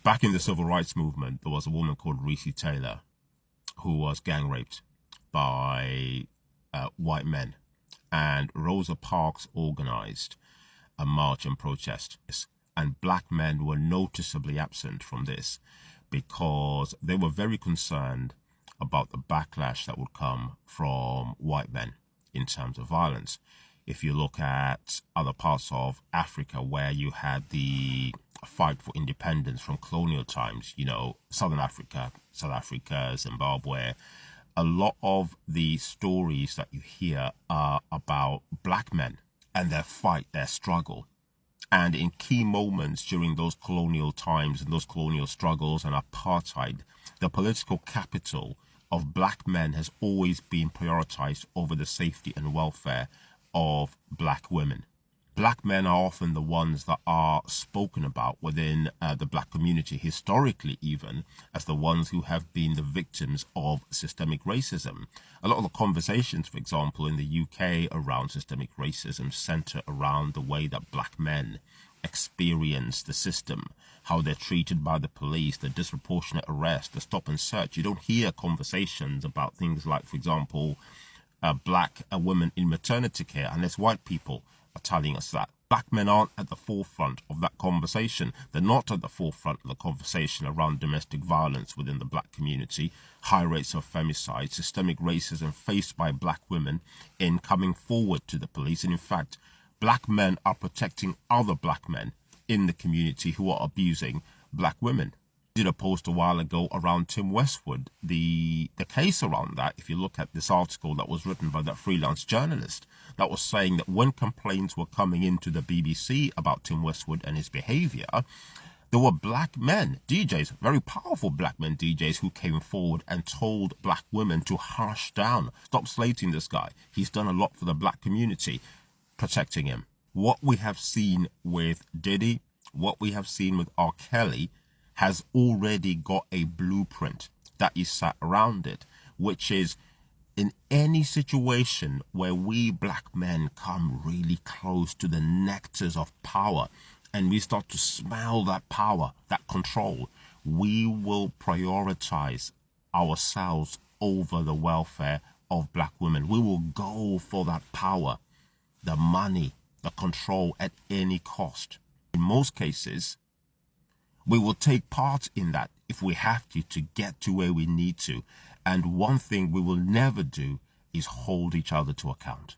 Back in the civil rights movement, there was a woman called Recy Taylor who was gang raped by white men. And Rosa Parks organized a march and protest. And black men were noticeably absent from this because they were very concerned about the backlash that would come from white men in terms of violence. If you look at other parts of Africa where you had the fight for independence from colonial times, you know, Southern Africa, South Africa, Zimbabwe, a lot of the stories that you hear are about black men and their fight, their struggle. And in key moments during those colonial times and those colonial struggles and apartheid, the political capital of black men has always been prioritized over the safety and welfare of black women. Black men are often the ones that are spoken about within the black community, historically even, as the ones who have been the victims of systemic racism. A lot of the conversations, for example, in the UK around systemic racism center around the way that black men experience the system, how they're treated by the police, the disproportionate arrest, the stop and search. You don't hear conversations about things like, for example, black women in maternity care, unless white people are telling us that. Black men aren't at the forefront of that conversation. They're not at the forefront of the conversation around domestic violence within the black community, high rates of femicide, systemic racism faced by black women in coming forward to the police. And in fact, black men are protecting other black men in the community who are abusing black women. I did a post a while ago around Tim Westwood, the case around that. If you look at this article that was written by that freelance journalist that was saying that when complaints were coming into the BBC about Tim Westwood and his behavior, there were black men, DJs, very powerful black men DJs who came forward and told black women to hush down, stop slating this guy. He's done a lot for the black community, protecting him. What we have seen with Diddy, what we have seen with R. Kelly has already got a blueprint that is sat around it, which is in any situation where we black men come really close to the nectars of power and we start to smell that power, that control, we will prioritize ourselves over the welfare of black women. We will go for that power, the money, the control at any cost. In most cases, we will take part in that if we have to get to where we need to. And one thing we will never do is hold each other to account.